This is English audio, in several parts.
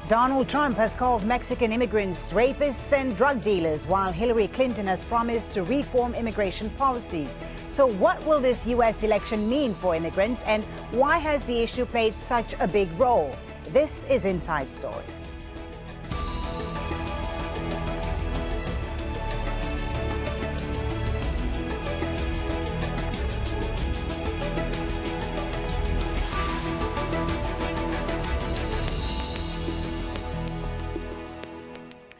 Donald Trump has called Mexican immigrants rapists and drug dealers, while Hillary Clinton has promised to reform immigration policies. So what will this U.S. election mean for immigrants, and why has the issue played such a big role? This is Inside Story.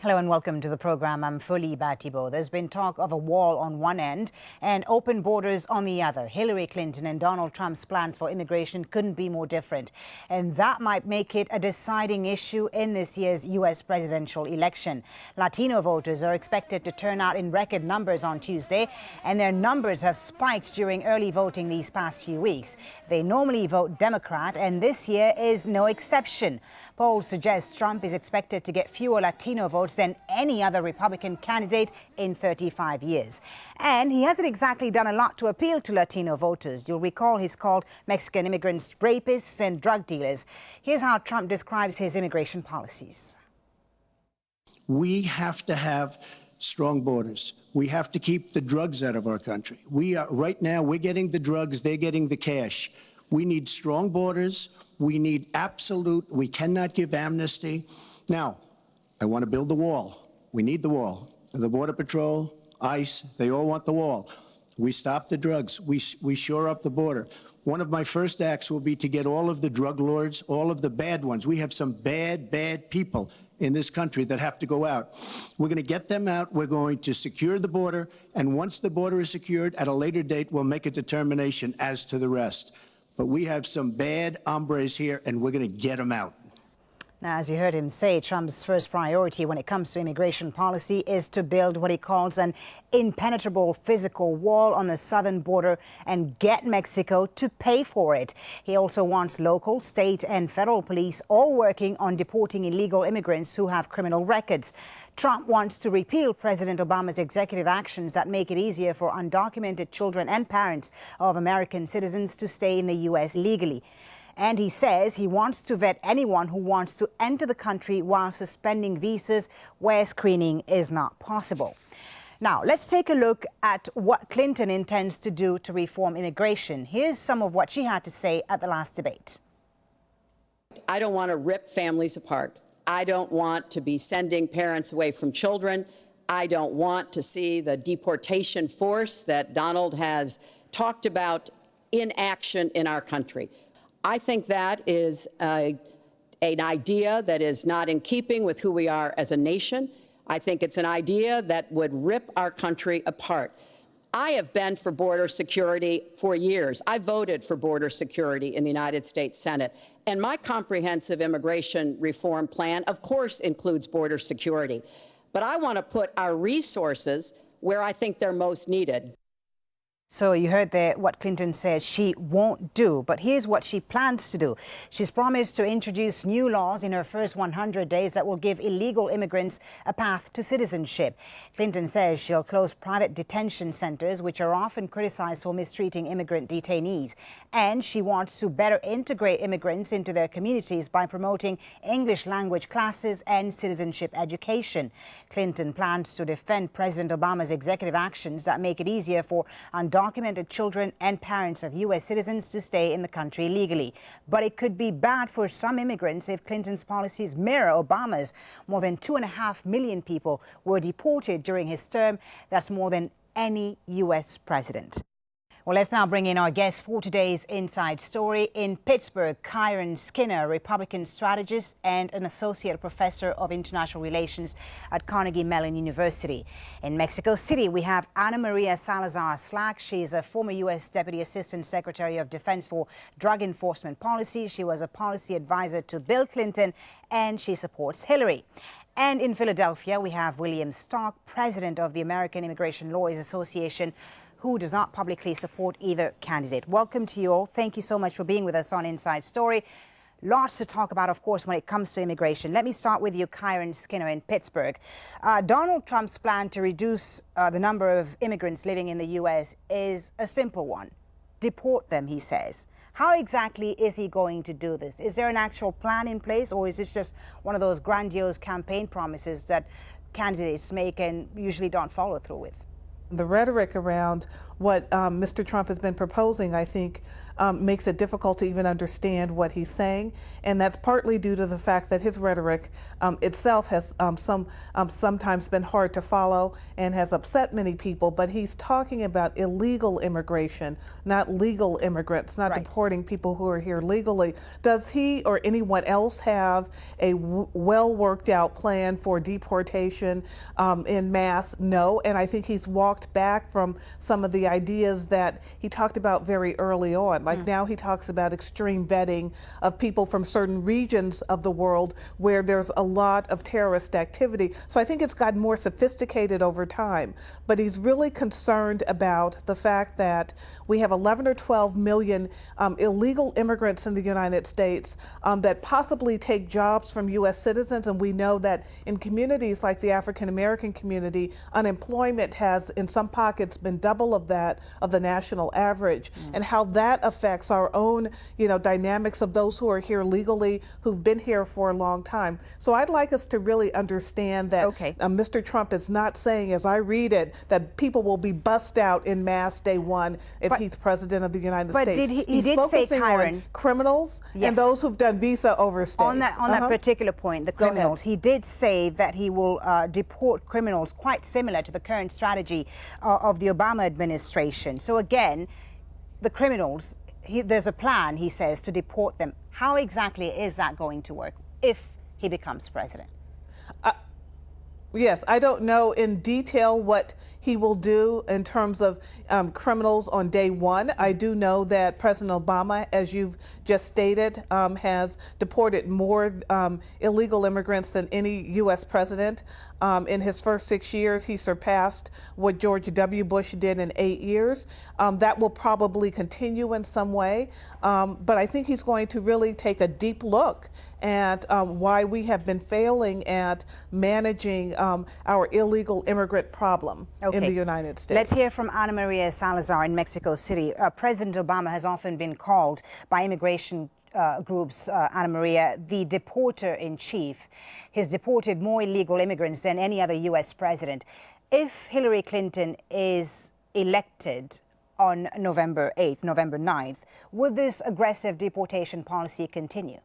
Hello and welcome to the program. I'm Folly Thibault. There's been talk of a wall on one end and open borders on the other. Hillary Clinton and Donald Trump's plans for immigration couldn't be more different. And that might make it a deciding issue in this year's U.S. presidential election. Latino voters are expected to turn out in record numbers on Tuesday, and their numbers have spiked during early voting these past few weeks. They normally vote Democrat, and this year is no exception. Polls suggest Trump is expected to get fewer Latino votes than any other Republican candidate in 35 years. And he hasn't exactly done a lot to appeal to Latino voters. You'll recall he's called Mexican immigrants rapists and drug dealers. Here's how Trump describes his immigration policies. We have to have strong borders. We have to keep the drugs out of our country. Right now, we're getting the drugs, they're getting the cash. We need strong borders. We need we cannot give amnesty. Now, I want to build the wall. We need the wall. The Border Patrol, ICE, they all want the wall. We stop the drugs. We shore up the border. One of my first acts will be to get all of the drug lords, all of the bad ones. We have some bad people in this country that have to go out. We're going to get them out. We're going to secure the border. And once the border is secured, at a later date, we'll make a determination as to the rest. But we have some bad hombres here, and we're going to get them out. Now, as you heard him say, Trump's first priority when it comes to immigration policy is to build what he calls an impenetrable physical wall on the southern border and get Mexico to pay for it. He also wants local, state and federal police all working on deporting illegal immigrants who have criminal records. Trump wants to repeal President Obama's executive actions that make it easier for undocumented children and parents of American citizens to stay in the U.S. legally. And he says he wants to vet anyone who wants to enter the country while suspending visas where screening is not possible. Now, let's take a look at what Clinton intends to do to reform immigration. Here's some of what she had to say at the last debate. I don't want to rip families apart. I don't want to be sending parents away from children. I don't want to see the deportation force that Donald has talked about in action in our country. I think that is an idea that is not in keeping with who we are as a nation. I think it's an idea that would rip our country apart. I have been for border security for years. I voted for border security in the United States Senate. And my comprehensive immigration reform plan, of course, includes border security. But I want to put our resources where I think they're most needed. So you heard there what Clinton says she won't do, but here's what she plans to do. She's promised to introduce new laws in her first 100 days that will give illegal immigrants a path to citizenship. Clinton says she'll close private detention centers, which are often criticized for mistreating immigrant detainees. And she wants to better integrate immigrants into their communities by promoting English language classes and citizenship education. Clinton plans to defend President Obama's executive actions that make it easier for undocumented children and parents of U.S. citizens to stay in the country legally. But it could be bad for some immigrants if Clinton's policies mirror Obama's. More than 2.5 million people were deported during his term. That's more than any U.S. president. Well, let's now bring in our guest for today's Inside Story. In Pittsburgh, Kyron Skinner, Republican strategist and an associate professor of international relations at Carnegie Mellon University. In Mexico City, we have Ana Maria Salazar Slack. She is a former U.S. Deputy Assistant Secretary of Defense for Drug Enforcement Policy. She was a policy advisor to Bill Clinton, and she supports Hillary. And in Philadelphia, we have William Stock, president of the American Immigration Lawyers Association, who does not publicly support either candidate. Welcome to you all. Thank you so much for being with us on Inside Story. Lots to talk about, of course, when it comes to immigration. Let me start with you, Kyron Skinner in Pittsburgh. Donald Trump's plan to reduce the number of immigrants living in the U.S. is a simple one. Deport them, he says. How exactly is he going to do this? Is there an actual plan in place, or is this just one of those grandiose campaign promises that candidates make and usually don't follow through with? The rhetoric around what Mr. Trump has been proposing, I think, makes it difficult to even understand what he's saying, and that's partly due to the fact that his rhetoric itself has sometimes been hard to follow and has upset many people. But he's talking about illegal immigration, not legal immigrants, not deporting people who are here legally. Does he or anyone else have a well worked out plan for deportation en masse? No, and I think he's walked back from some of the ideas that he talked about very early on. Like now he talks about extreme vetting of people from certain regions of the world where there's a lot of terrorist activity. So I think it's gotten more sophisticated over time. But he's really concerned about the fact that we have 11 or 12 million illegal immigrants in the United States that possibly take jobs from U.S. citizens. And we know that in communities like the African American community, unemployment has in some pockets been double of that of the national average, and how that affects our own, dynamics of those who are here legally, who've been here for a long time. So I'd like us to really understand that Mr. Trump is not saying, as I read it, that people will be bussed out in mass day one if he's president of the United States. But he did say, Karen, on criminals and those who've done visa overstays. On that particular point, the criminals, he did say that he will deport criminals, quite similar to the current strategy of the Obama administration. So again, the criminals, there's a plan, he says, to deport them. How exactly is that going to work if he becomes president? Yes, I don't know in detail what he will do in terms of criminals on day one. I do know that President Obama, as you've just stated, has deported more illegal immigrants than any U.S. president. In his first 6 years, he surpassed what George W. Bush did in 8 years. That will probably continue in some way, but I think he's going to really take a deep look at why we have been failing at managing our illegal immigrant problem in the United States. Let's hear from Ana Maria Salazar in Mexico City. President Obama has often been called by immigration groups, Ana Maria, the deporter-in-chief. He's deported more illegal immigrants than any other U.S. president. If Hillary Clinton is elected on November 8th, November 9th, will this aggressive deportation policy continue?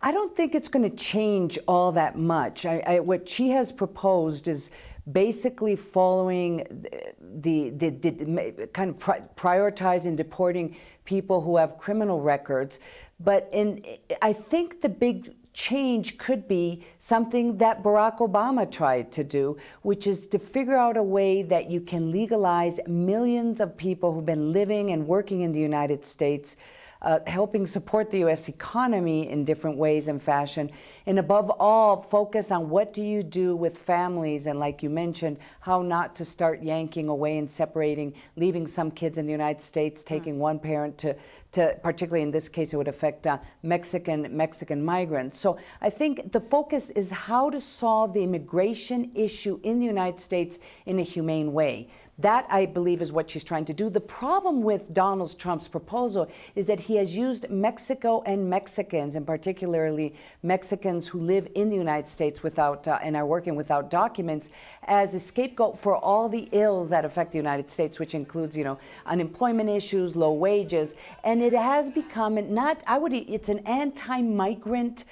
I don't think it's going to change all that much. What she has proposed is basically following the kind of prioritizing deporting people who have criminal records. But I think the big change could be something that Barack Obama tried to do, which is to figure out a way that you can legalize millions of people who've been living and working in the United States, helping support the U.S. economy in different ways and fashion, and above all, focus on what do you do with families, and like you mentioned, how not to start yanking away and separating, leaving some kids in the United States, taking one parent to particularly in this case, it would affect Mexican migrants. So I think the focus is how to solve the immigration issue in the United States in a humane way. That, I believe, is what she's trying to do. The problem with Donald Trump's proposal is that he has used Mexico and Mexicans, and particularly Mexicans who live in the United States without and are working without documents, as a scapegoat for all the ills that affect the United States, which includes, unemployment issues, low wages, and it has become it's an anti-migrant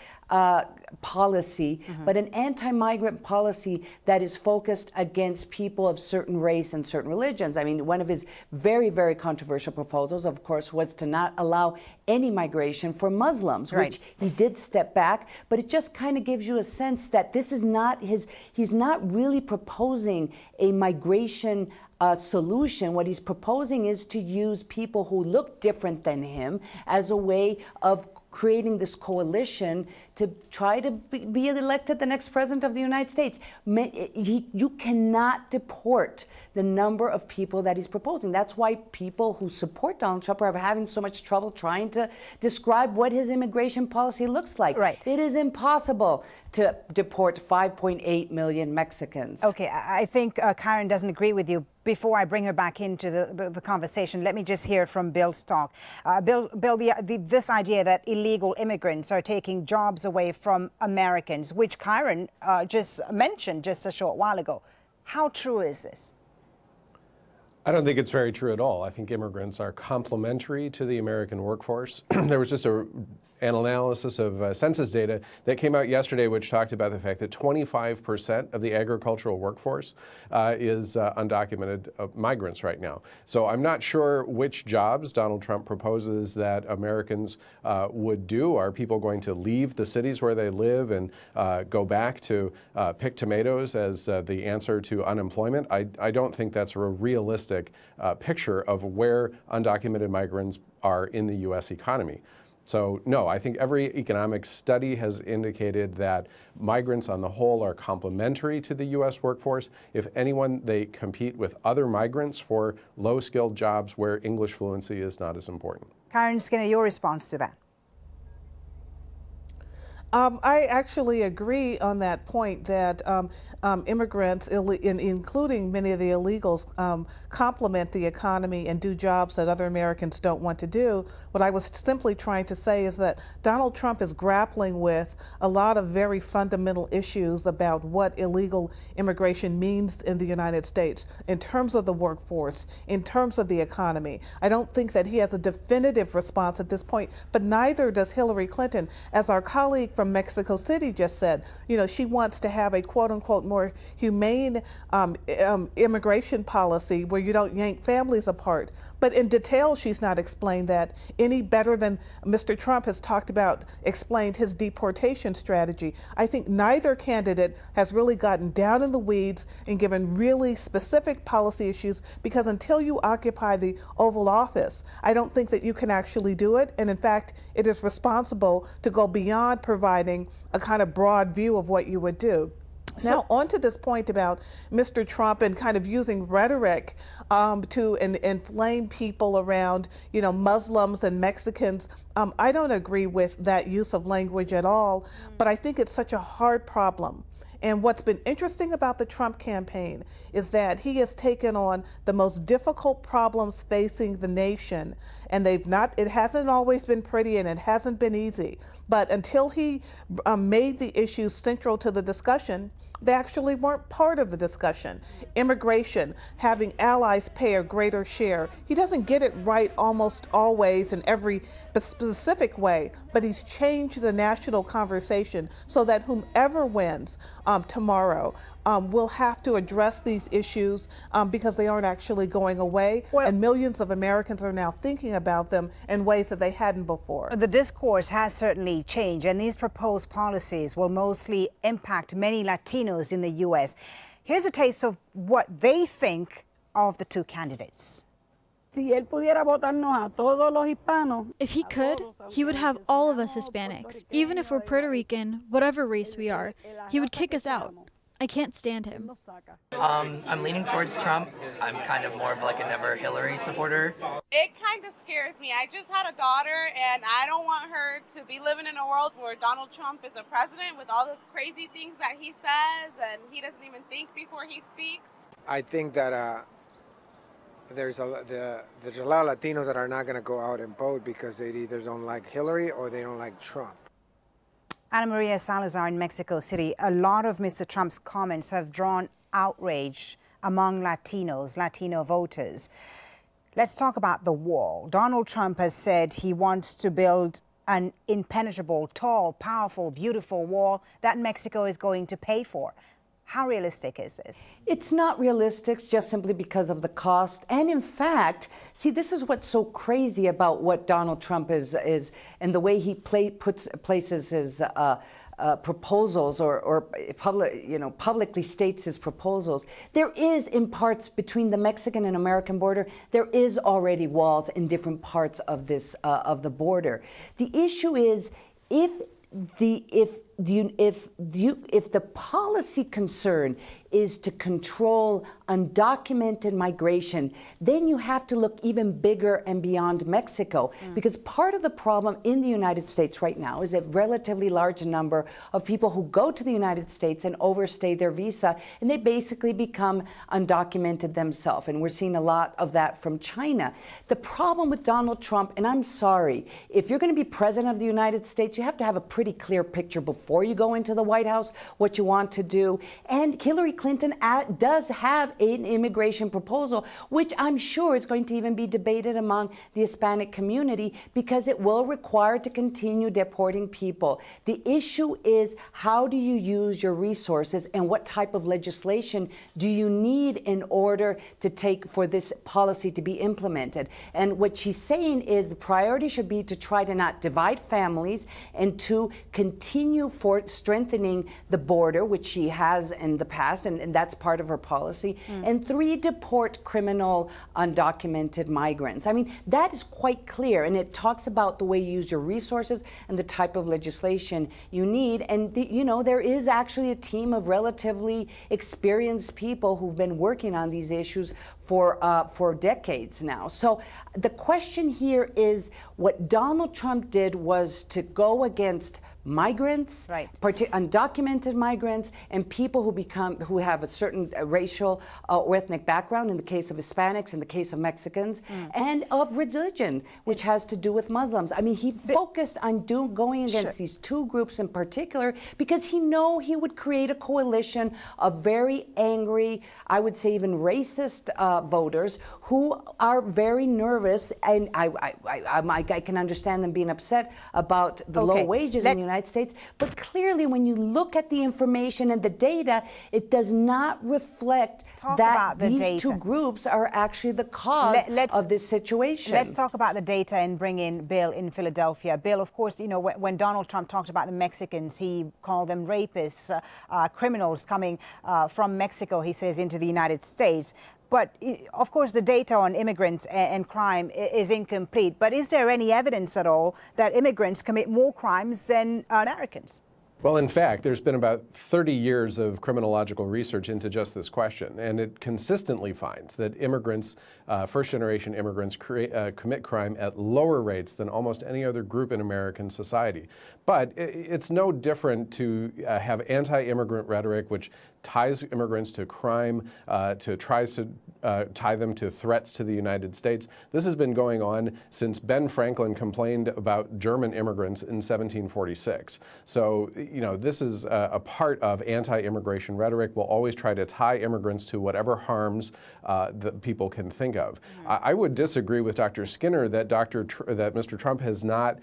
policy, but an anti-migrant policy that is focused against people of certain race and certain religions. I mean, one of his very, very controversial proposals, of course, was to not allow any migration for Muslims, which he did step back, but it just kind of gives you a sense that this is not he's not really proposing a migration solution. What he's proposing is to use people who look different than him as a way of creating this coalition to try to be elected the next president of the United States. You cannot deport the number of people that he's proposing. That's why people who support Donald Trump are having so much trouble trying to describe what his immigration policy looks like. It is impossible to deport 5.8 million Mexicans. Okay, I think Karen doesn't agree with you. before I bring her back into the conversation, let me just hear from Bill Stock. Bill, this idea that illegal immigrants are taking jobs away from Americans, which Kyron just mentioned just a short while ago. How true is this? I don't think it's very true at all. I think immigrants are complementary to the American workforce. There was just an analysis of census data that came out yesterday which talked about the fact that 25% of the agricultural workforce is undocumented migrants right now. So I'm not sure which jobs Donald Trump proposes that Americans would do. Are people going to leave the cities where they live and go back to pick tomatoes as the answer to unemployment? I don't think that's a realistic picture of where undocumented migrants are in the U.S. economy. So no, I think every economic study has indicated that migrants on the whole are complementary to the U.S. workforce. If anyone, they compete with other migrants for low-skilled jobs where English fluency is not as important. Karen Skinner, your response to that? I actually agree on that point that immigrants, including many of the illegals, complement the economy and do jobs that other Americans don't want to do. What I was simply trying to say is that Donald Trump is grappling with a lot of very fundamental issues about what illegal immigration means in the United States in terms of the workforce, in terms of the economy. I don't think that he has a definitive response at this point, but neither does Hillary Clinton. As our colleague from Mexico City just said, you know, she wants to have a quote-unquote more humane immigration policy where you don't yank families apart. But in detail, she's not explained that any better than Mr. Trump has talked about, explained his deportation strategy. I think neither candidate has really gotten down in the weeds and given really specific policy issues, because until you occupy the Oval Office, I don't think that you can actually do it. And in fact, it is responsible to go beyond providing a kind of broad view of what you would do. Now, on to this point about Mr. Trump and kind of using rhetoric to inflame people around, you know, Muslims and Mexicans. I don't agree with that use of language at all, but I think it's such a hard problem. And what's been interesting about the Trump campaign is that he has taken on the most difficult problems facing the nation, and it hasn't always been pretty and it hasn't been easy. But until he made the issues central to the discussion, they actually weren't part of the discussion. Immigration, having allies pay a greater share. He doesn't get it right almost always in every specific way, but he's changed the national conversation so that whomever wins tomorrow will have to address these issues because they aren't actually going away, and millions of Americans are now thinking about them in ways that they hadn't before. The discourse has certainly changed, and these proposed policies will mostly impact many Latinos in the U.S. Here's a taste of what they think of the two candidates. If he could, he would have all of us Hispanics. Even if we're Puerto Rican, whatever race we are, he would kick us out. I can't stand him. I'm leaning towards Trump. I'm kind of more of like a never Hillary supporter. It kind of scares me. I just had a daughter, and I don't want her to be living in a world where Donald Trump is a president with all the crazy things that he says, and he doesn't even think before he speaks. I think that there's a lot of Latinos that are not going to go out and vote because they either don't like Hillary or they don't like Trump. Ana Maria Salazar in Mexico City, a lot of Mr. Trump's comments have drawn outrage among Latinos, Latino voters. Let's talk about the wall. Donald Trump has said he wants to build an impenetrable, tall, powerful, beautiful wall that Mexico is going to pay for. How realistic is this? It's not realistic just simply because of the cost. And in fact, see, this is what's so crazy about what Donald Trump is and the way he places his proposals or publicly states his proposals. There is, in parts between the Mexican and American border, there is already walls in different parts of this of the border. The issue is if the policy concern is to control undocumented migration, then you have to look even bigger and beyond Mexico. Because part of the problem in the United States right now is a relatively large number of people who go to the United States and overstay their visa, and they basically become undocumented themselves. And we're seeing a lot of that from China. The problem with Donald Trump, and I'm sorry, if you're going to be president of the United States, you have to have a pretty clear picture before you go into the White House, what you want to do. And Hillary Clinton does have an immigration proposal, which I'm sure is going to even be debated among the Hispanic community, because it will require to continue deporting people. The issue is, how do you use your resources, and what type of legislation do you need in order to take for this policy to be implemented? And what she's saying is the priority should be to try to not divide families, and to continue for strengthening the border, which she has in the past, and that's part of her policy. And 3, deport criminal undocumented migrants. I mean, that is quite clear, and it talks about the way you use your resources and the type of legislation you need. And you know, there is actually a team of relatively experienced people who've been working on these issues for decades now. So the question here is, what Donald Trump did was to go against migrants, undocumented migrants, and people who have a certain racial or ethnic background, in the case of Hispanics, in the case of Mexicans, and of religion, which has to do with Muslims. I mean, he focused on going against these 2 groups in particular, because he knew he would create a coalition of very angry, I would say even racist voters, who are very nervous, and I can understand them being upset about the low wages in the United States. But clearly, when you look at the information and the data, it does not reflect that these 2 groups are actually the cause of this situation. Let's talk about the data and bring in Bill in Philadelphia. Bill, of course, you know, when Donald Trump talked about the Mexicans, he called them rapists, criminals coming from Mexico, he says, into the United States. But, of course, the data on immigrants and crime is incomplete. But is there any evidence at all that immigrants commit more crimes than Americans? Well, in fact, there's been about 30 years of criminological research into just this question, and it consistently finds that immigrants, first-generation immigrants, commit crime at lower rates than almost any other group in American society. But it's no different to have anti-immigrant rhetoric, which ties immigrants to crime, tries to tie them to threats to the United States. This has been going on since Ben Franklin complained about German immigrants in 1746. So, you know, this is a part of anti-immigration rhetoric. We'll always try to tie immigrants to whatever harms that people can think of. I would disagree with Dr. Skinner that Mr. Trump has not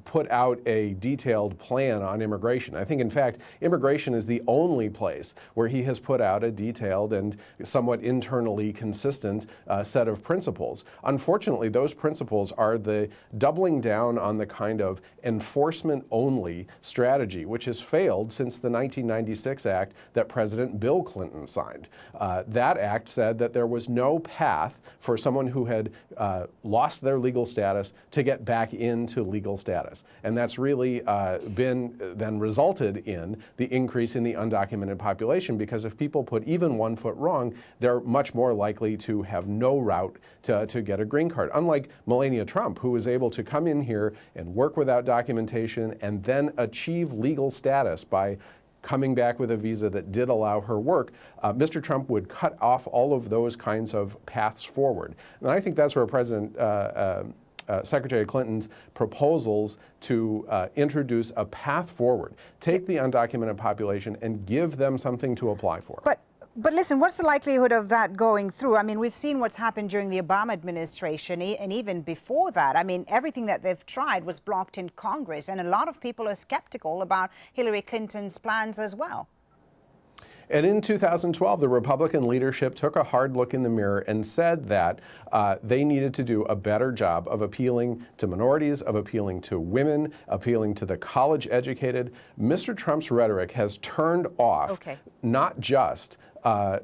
put out a detailed plan on immigration. I think, in fact, immigration is the only place where he has put out a detailed and somewhat internally consistent set of principles. Unfortunately, those principles are the doubling down on the kind of enforcement-only strategy which has failed since the 1996 act that President Bill Clinton signed. That act said that there was no path for someone who had lost their legal status to get back into legal status. And that's really then resulted in the increase in the undocumented population, because if people put even 1 foot wrong, they're much more likely to have no route to get a green card. Unlike Melania Trump, who was able to come in here and work without documentation and then achieve legal status by coming back with a visa that did allow her work, Mr. Trump would cut off all of those kinds of paths forward. And I think that's where Secretary Clinton's proposals to introduce a path forward, take the undocumented population and give them something to apply for. But listen, what's the likelihood of that going through? I mean, we've seen what's happened during the Obama administration, and even before that. I mean, everything that they've tried was blocked in Congress, and a lot of people are skeptical about Hillary Clinton's plans as well. And in 2012, the Republican leadership took a hard look in the mirror and said that they needed to do a better job of appealing to minorities, of appealing to women, appealing to the college-educated. Mr. Trump's rhetoric has turned off not just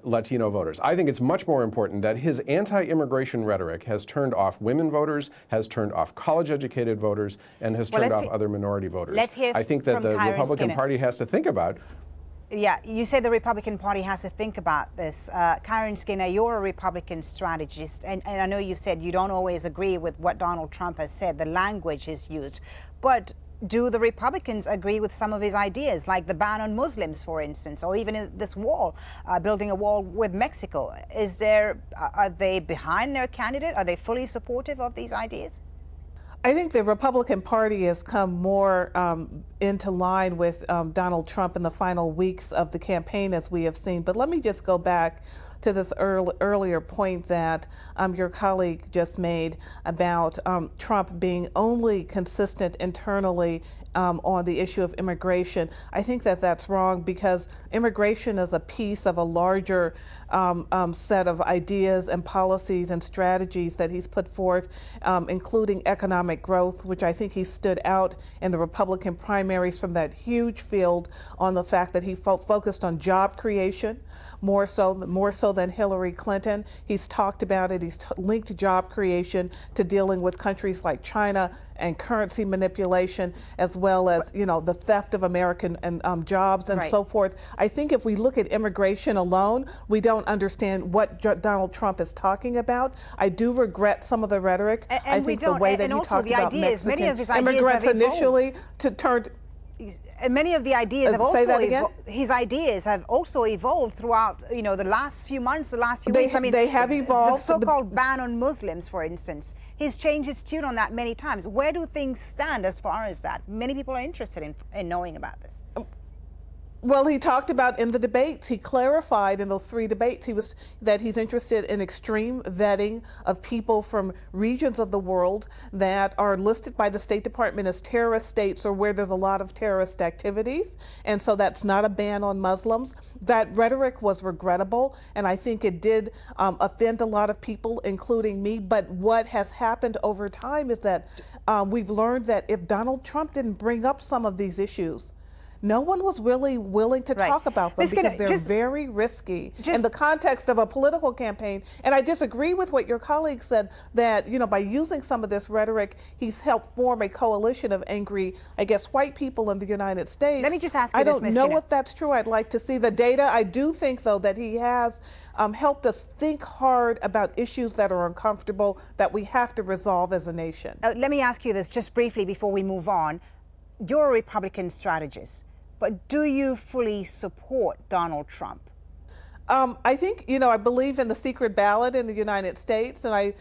Latino voters. I think it's much more important that his anti-immigration rhetoric has turned off women voters, has turned off college-educated voters, and has turned off other minority voters. Let's hear I think that the Republican Party has to think about Yeah, you say the Republican Party has to think about this. Karen Skinner, you're a Republican strategist, and I know you said you don't always agree with what Donald Trump has said, the language he's used, but do the Republicans agree with some of his ideas, like the ban on Muslims, for instance, or even this wall, building a wall with Mexico? Are they behind their candidate? Are they fully supportive of these ideas? I think the Republican Party has come more into line with Donald Trump in the final weeks of the campaign, as we have seen. But let me just go back to this earlier point that your colleague just made about Trump being only consistent internally on the issue of immigration. I think that that's wrong, because immigration is a piece of a larger set of ideas and policies and strategies that he's put forth, including economic growth, which I think he stood out in the Republican primaries from that huge field on the fact that he focused on job creation. More so than Hillary Clinton. He's talked about it. He's linked job creation to dealing with countries like China and currency manipulation, as well as the theft of American jobs and so forth. I think if we look at immigration alone, we don't understand what Donald Trump is talking about. I do regret some of the rhetoric. I think the way that he talked about Mexican immigrants initially turned. And many of the ideas have also evolved throughout, the last few months, the last few weeks. I mean, they have evolved. The so-called ban on Muslims, for instance, he's changed his tune on that many times. Where do things stand as far as that? Many people are interested in knowing about this. Well, he talked about in the debates, he clarified in those 3 debates that he's interested in extreme vetting of people from regions of the world that are listed by the State Department as terrorist states or where there's a lot of terrorist activities. And so that's not a ban on Muslims. That rhetoric was regrettable, and I think it did offend a lot of people, including me. But what has happened over time is that we've learned that if Donald Trump didn't bring up some of these issues, no one was really willing to talk about them because they're very risky in the context of a political campaign. And I disagree with what your colleague said, that by using some of this rhetoric, he's helped form a coalition of angry, I guess, white people in the United States. Let me just ask you I this, don't know if that's true. I'd like to see the data. I do think, though, that he has helped us think hard about issues that are uncomfortable that we have to resolve as a nation. Let me ask you this just briefly before we move on. You're a Republican strategist, but do you fully support Donald Trump? I think, I believe in the secret ballot in the United States, and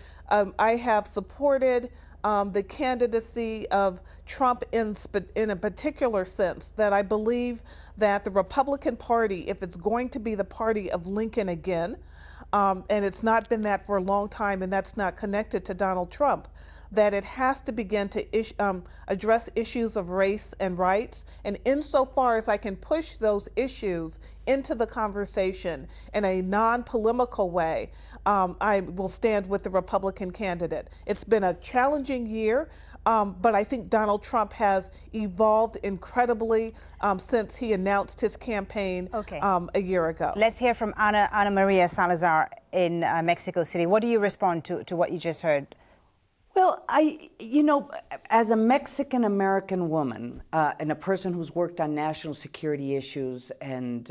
I have supported the candidacy of Trump in a particular sense, that I believe that the Republican Party, if it's going to be the party of Lincoln again, and it's not been that for a long time, and that's not connected to Donald Trump, that it has to begin to address issues of race and rights. And insofar as I can push those issues into the conversation in a non-polemical way, I will stand with the Republican candidate. It's been a challenging year, but I think Donald Trump has evolved incredibly since he announced his campaign a year ago. Let's hear from Ana Maria Salazar in Mexico City. What do you respond to what you just heard? Well, as a Mexican-American woman and a person who's worked on national security issues and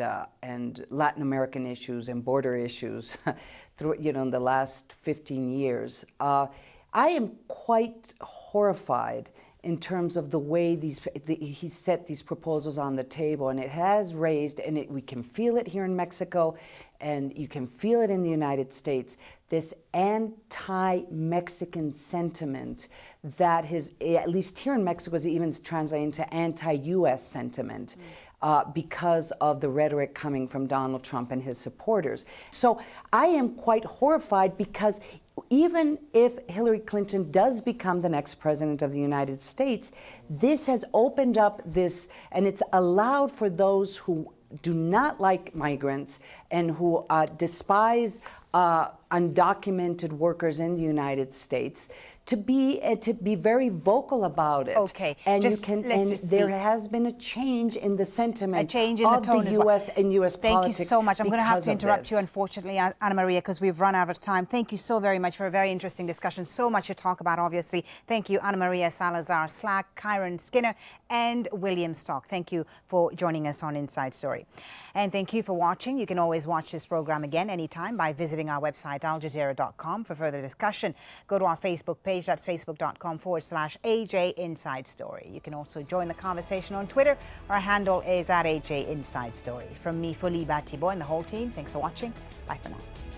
Latin American issues and border issues through, in the last 15 years, I am quite horrified in terms of the way he set these proposals on the table, and it has raised, and we can feel it here in Mexico, and you can feel it in the United States, this anti-Mexican sentiment that at least here in Mexico, is even translating to anti-U.S. sentiment because of the rhetoric coming from Donald Trump and his supporters. So I am quite horrified, because even if Hillary Clinton does become the next president of the United States, this has opened up this, and it's allowed for those who do not like migrants and who despise undocumented workers in the United States to be very vocal about it. Okay, and just, there has been a change in the sentiment, a change in the tone of as the well. U.S. and U.S. Thank politics. you so much. I'm going to have to interrupt this. you, unfortunately, Anna Maria, because we've run out of time. Thank you so very much for a very interesting discussion. So much to talk about, obviously. Thank you, Anna Maria Salazar Slack, Kyron Skinner, and William Stock. Thank you for joining us on Inside Story. And thank you for watching. You can always watch this program again anytime by visiting our website, aljazeera.com, for further discussion. Go to our Facebook page. That's facebook.com/AJ Inside Story. You can also join the conversation on Twitter. Our handle is @AJ Inside Story. From me, Folly, Thibault, and the whole team, thanks for watching. Bye for now.